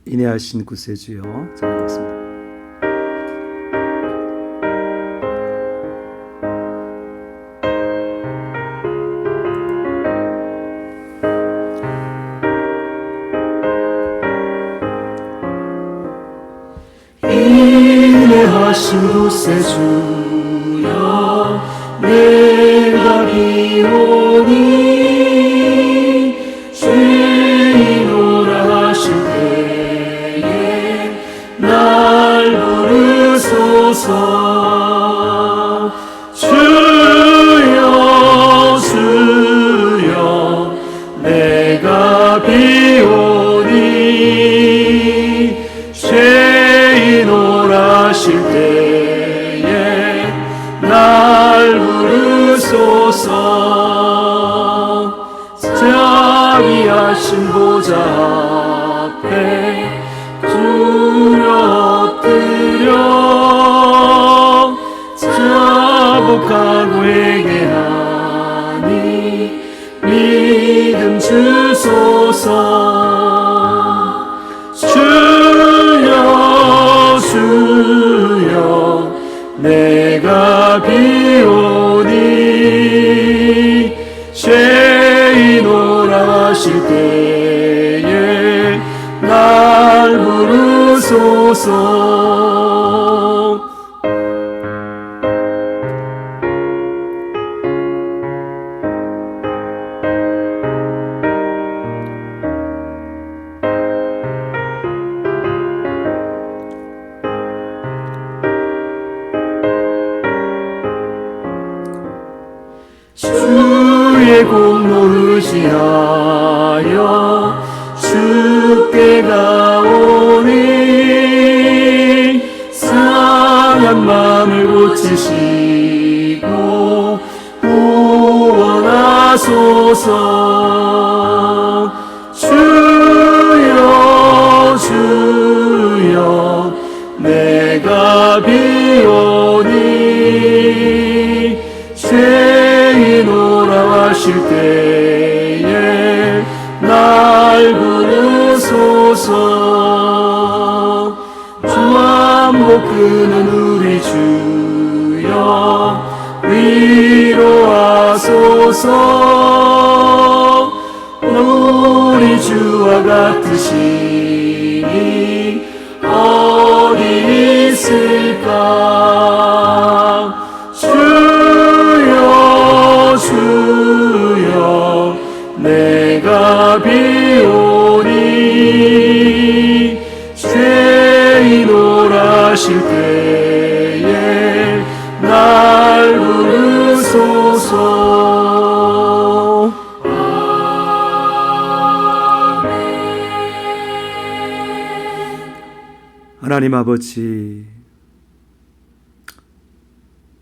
인내하신 구세주여 찬양하겠습니다. 인내하신 구세주여 내가 비오니 죄인오라 하실 때에 날 부르소서. 주여 주여 내가 비오니 죄인오라 하실 때에 날 부르소서. 자비하신 보좌 앞에 주여 엎드려 자복하고 회개하니 믿음 주소서. 주여 주여 내가 비오니 죄인오라 하실 때에 날 부르소서. 주의 공로 의지하여 주께 가오니 상한 마음을 고치시고 구원하소서. 주여 주여 내가 비오니 죄인오라 하실 때에 날 부르소서. 주암목 끄는 우리 주여 위로하소서. 우리 주와 같으시니 어디 있을까. 주여 주여 내가 비오니 죄인오라 하실 때에 날 부르소서. 하나님 아버지,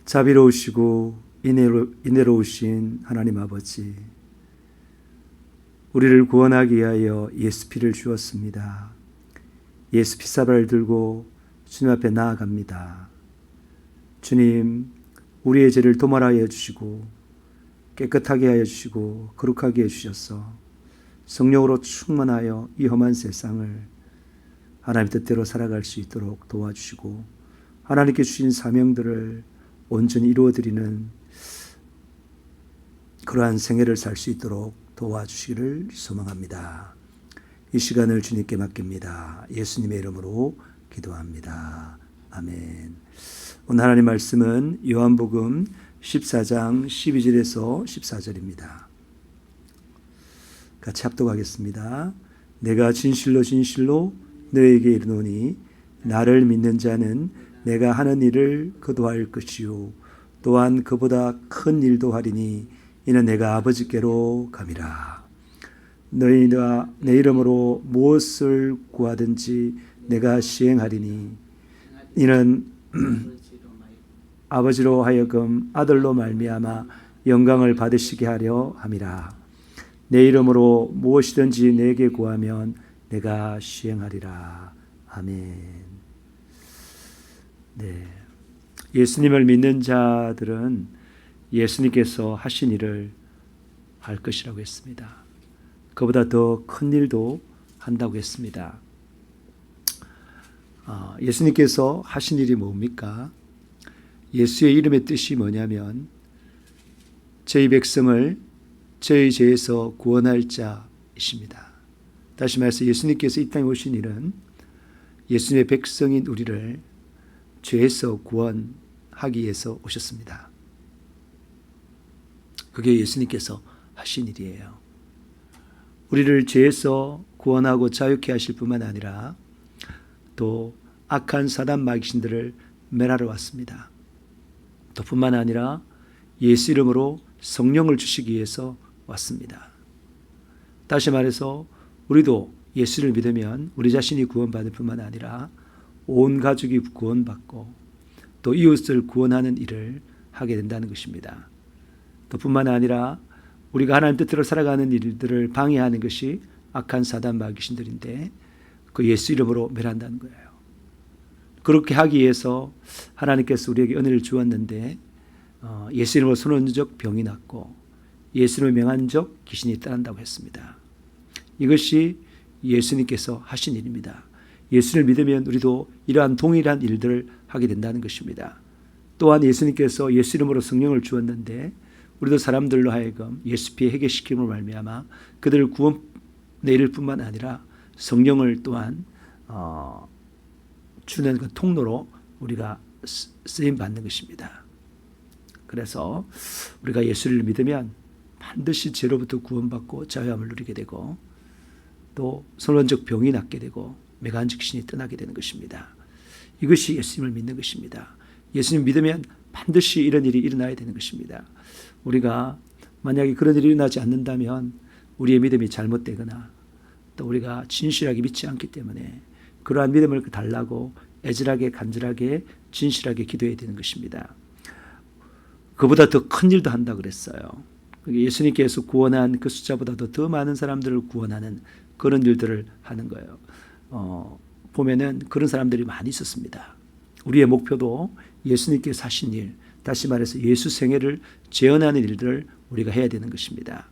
자비로우시고 인내로우신 하나님 아버지, 우리를 구원하기 위하여 예수 피를 주었습니다. 예수 피사발을 들고 주님 앞에 나아갑니다. 주님, 우리의 죄를 도말하여 주시고 깨끗하게 하여 주시고 거룩하게 해주셔서 성령으로 충만하여 이 험한 세상을 하나님 뜻대로 살아갈 수 있도록 도와주시고 하나님께 주신 사명들을 온전히 이루어드리는 그러한 생애를 살 수 있도록 도와주시기를 소망합니다. 이 시간을 주님께 맡깁니다. 예수님의 이름으로 기도합니다. 아멘. 오늘 하나님 말씀은 요한복음 14장 12절에서 14절입니다. 같이 합독하겠습니다. 내가 진실로 진실로 너에게 이르노니 나를 믿는 자는 내가 하는 일을 그도 할 것이요 또한 그보다 큰 일도 하리니 이는 내가 아버지께로 감이라. 너희가 내 이름으로 무엇을 구하든지 내가 시행하리니 이는 아버지로 하여금 아들로 말미암아 영광을 받으시게 하려 함이라. 내 이름으로 무엇이든지 내게 구하면 내가 시행하리라. 아멘. 네. 예수님을 믿는 자들은 예수님께서 하신 일을 할 것이라고 했습니다. 그보다 더 큰 일도 한다고 했습니다. 예수님께서 하신 일이 뭡니까? 예수의 이름의 뜻이 뭐냐면 저희 백성을 저희 죄에서 구원할 자이십니다. 다시 말해서 예수님께서 이 땅에 오신 일은 예수님의 백성인 우리를 죄에서 구원하기 위해서 오셨습니다. 그게 예수님께서 하신 일이에요. 우리를 죄에서 구원하고 자유케 하실 뿐만 아니라 또 악한 사단 마귀신들을 멸하러 왔습니다. 또 뿐만 아니라 예수 이름으로 성령을 주시기 위해서 왔습니다. 다시 말해서 우리도 예수를 믿으면 우리 자신이 구원받을 뿐만 아니라 온 가족이 구원받고 또 이웃을 구원하는 일을 하게 된다는 것입니다. 또 뿐만 아니라 우리가 하나님 뜻대로 살아가는 일들을 방해하는 것이 악한 사단 마귀신들인데 그 예수 이름으로 멸한다는 거예요. 그렇게 하기 위해서 하나님께서 우리에게 은혜를 주었는데 예수 이름으로 선언적 병이 났고 예수 이름을 명한 적 귀신이 떠난다고 했습니다. 이것이 예수님께서 하신 일입니다. 예수를 믿으면 우리도 이러한 동일한 일들을 하게 된다는 것입니다. 또한 예수님께서 예수 이름으로 성령을 주었는데 우리도 사람들로 하여금 예수 피해 해결시킴으로 말미암아 그들을 구원에 이를 뿐만 아니라 성령을 또한 주는 그 통로로 우리가 쓰임 받는 것입니다. 그래서 우리가 예수를 믿으면 반드시 죄로부터 구원받고 자유함을 누리게 되고 또 선원적 병이 낫게 되고 매간적 신이 떠나게 되는 것입니다. 이것이 예수님을 믿는 것입니다. 예수님 믿으면 반드시 이런 일이 일어나야 되는 것입니다. 우리가 만약에 그런 일이 일어나지 않는다면 우리의 믿음이 잘못되거나 또 우리가 진실하게 믿지 않기 때문에 그러한 믿음을 달라고 애절하게 간절하게 진실하게 기도해야 되는 것입니다. 그보다 더 큰 일도 한다고 그랬어요. 예수님께서 구원한 그 숫자보다도 더 많은 사람들을 구원하는 그런 일들을 하는 거예요. 보면은 그런 사람들이 많이 있었습니다. 우리의 목표도 예수님께서 하신 일, 다시 말해서 예수 생애를 재현하는 일들을 우리가 해야 되는 것입니다.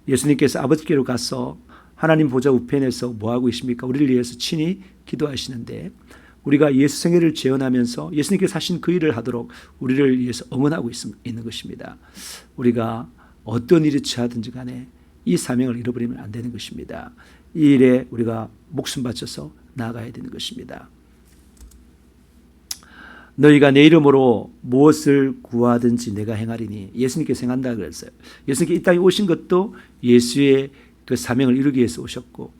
예수님께서 아버지께로 가서 하나님 보좌 우편에서 뭐하고 계십니까? 우리를 위해서 친히 기도하시는데 우리가 예수 생애를 재현하면서 예수님께서 하신 그 일을 하도록 우리를 위해서 응원하고 있는 것입니다. 우리가 어떤 일이 처하든지 간에 이 사명을 잃어버리면 안 되는 것입니다. 이 일에 우리가 목숨 바쳐서 나아가야 되는 것입니다. 너희가 내 이름으로 무엇을 구하든지 내가 행하리니 예수님께서 행한다 그랬어요. 예수님께서 이 땅에 오신 것도 예수의 그 사명을 이루기 위해서 오셨고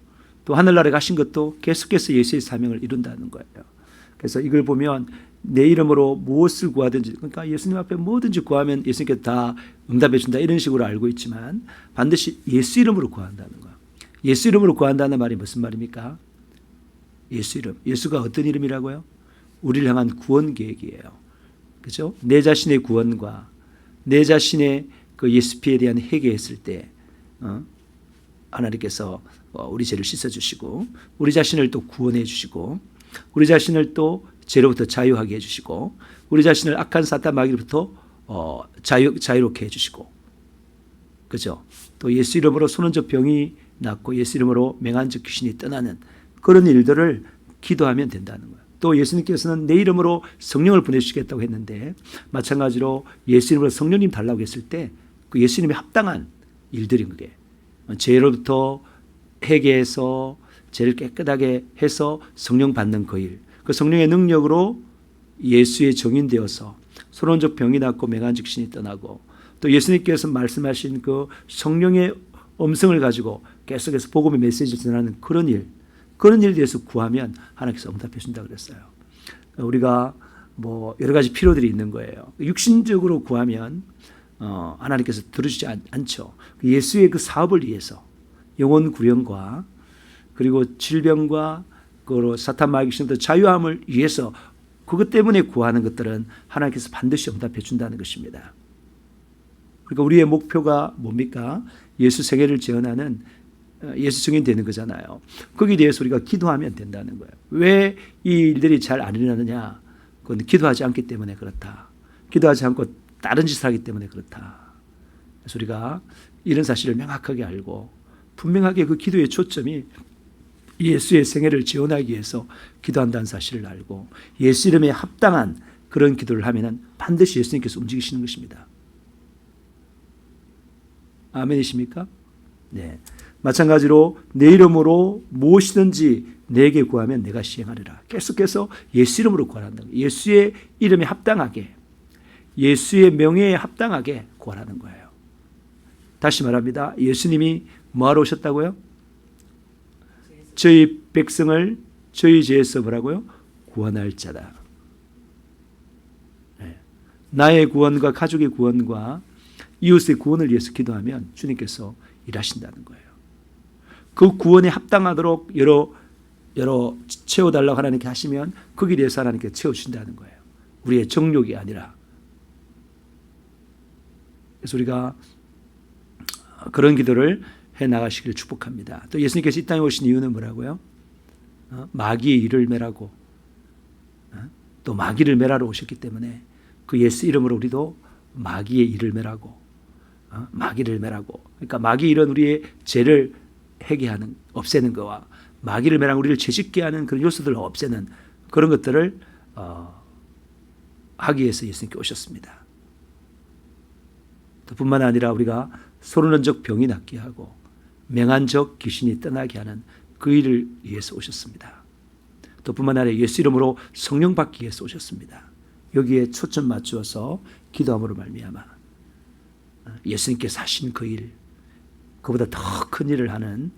또 하늘나라에 가신 것도 계속해서 예수의 사명을 이룬다는 거예요. 그래서 이걸 보면 내 이름으로 무엇을 구하든지 그러니까 예수님 앞에 뭐든지 구하면 예수님께서 다 응답해 준다 이런 식으로 알고 있지만 반드시 예수 이름으로 구한다는 거예요. 예수 이름으로 구한다는 말이 무슨 말입니까? 예수 이름. 예수가 어떤 이름이라고요? 우리를 향한 구원 계획이에요. 그렇죠? 내 자신의 구원과 내 자신의 그 예수 피해에 대한 회개했을 때 하나님께서 우리 죄를 씻어주시고 우리 자신을 또 구원해 주시고 우리 자신을 또 죄로부터 자유하게 해주시고 우리 자신을 악한 사탄 마귀로부터 자유롭게 해주시고 그죠? 또 예수 이름으로 선언적 병이 낫고 예수 이름으로 맹한적 귀신이 떠나는 그런 일들을 기도하면 된다는 거예요. 또 예수님께서는 내 이름으로 성령을 보내주시겠다고 했는데 마찬가지로 예수 이름으로 성령님 달라고 했을 때 그 예수님이 합당한 일들인 그게 죄로부터 회개해서 죄를 깨끗하게 해서 성령 받는 그 일, 그 성령의 능력으로 예수의 정인되어서 선언적 병이 낫고 맹한적 신이 떠나고 또 예수님께서 말씀하신 그 성령의 음성을 가지고 계속해서 복음의 메시지를 전하는 그런 일에 대해서 구하면 하나님께서 응답해 준다고 그랬어요. 우리가 뭐 여러 가지 필요들이 있는 거예요. 육신적으로 구하면 하나님께서 들어주지 않죠. 예수의 그 사업을 위해서 영혼 구원과 그리고 질병과 그 사탄 마귀신부터 자유함을 위해서 그것 때문에 구하는 것들은 하나님께서 반드시 응답해 준다는 것입니다. 그러니까 우리의 목표가 뭡니까? 예수 세계를 재현하는 예수 증인되는 거잖아요. 거기에 대해서 우리가 기도하면 된다는 거예요. 왜 이 일들이 잘 안 일어나느냐? 그건 기도하지 않기 때문에 그렇다. 기도하지 않고 다른 짓을 하기 때문에 그렇다. 그래서 우리가 이런 사실을 명확하게 알고 분명하게 그 기도의 초점이 예수의 생애를 지원하기 위해서 기도한다는 사실을 알고 예수 이름에 합당한 그런 기도를 하면 반드시 예수님께서 움직이시는 것입니다. 아멘이십니까? 네. 마찬가지로 내 이름으로 무엇이든지 내게 구하면 내가 시행하리라. 계속해서 예수 이름으로 구하라는 거예요. 예수의 이름에 합당하게, 예수의 명예에 합당하게 구하라는 거예요. 다시 말합니다. 예수님이 뭐하러 오셨다고요? 저희 백성을 저희 죄에서 뭐라고요? 구원할 자다. 네. 나의 구원과 가족의 구원과 이웃의 구원을 위해서 기도하면 주님께서 일하신다는 거예요. 그 구원에 합당하도록 여러 채워달라고 하나님께 하시면 거기에 대해서 하나님께 채워주신다는 거예요. 우리의 정욕이 아니라. 그래서 우리가 그런 기도를 해나가시기를 축복합니다. 또 예수님께서 이 땅에 오신 이유는 뭐라고요? 마귀의 일을 매라고, 또 마귀를 매라로 오셨기 때문에 그 예수 이름으로 우리도 마귀의 일을 매라고, 마귀를 매라고. 그러니까 마귀 일은 우리의 죄를 해결하는, 없애는 것과 마귀를 매랑 우리를 죄짓게 하는 그런 요소들을 없애는 그런 것들을 하기 위해서 예수님께 오셨습니다. 또 뿐만 아니라 우리가 소르는 적 병이 낫게 하고 맹한 적 귀신이 떠나게 하는 그 일을 위해서 오셨습니다. 또 뿐만 아니라 예수 이름으로 성령 받기 위해서 오셨습니다. 여기에 초점 맞추어서 기도함으로 말미암아 예수님께서 하신 그 일, 그보다 더 큰 일을 하는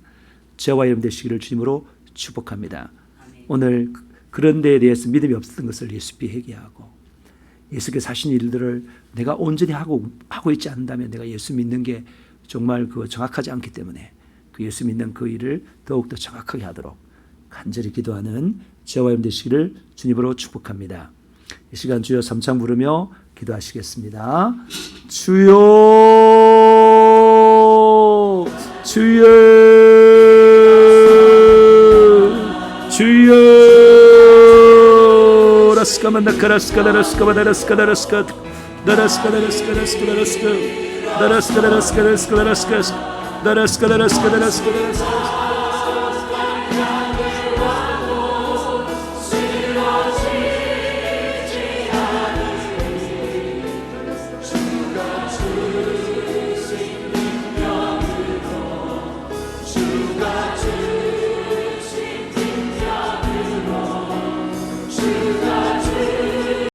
저와 여러분 되시기를 주님으로 축복합니다. 오늘 그런 데에 대해서 믿음이 없었던 것을 예수께 회개하고 예수께서 하신 일들을 내가 온전히 하고 있지 않는다면 내가 예수 믿는 게 정말 그거 정확하지 않기 때문에 그 예수 믿는 그 일을 더욱더 정확하게 하도록 간절히 기도하는 저와 여러분 되시기를 주님으로 축복합니다. 이 시간 주여 삼창 부르며 기도하시겠습니다. 주여, 주여, 주여. 라스카만다카라스카 다라스카바다라스카 다라스카 다라스카 다라스카 다라스카 다라스카 다라스카 다라스카 다라스카 다라스카 다라스카 다라스카 다라스카 다라스카. 주가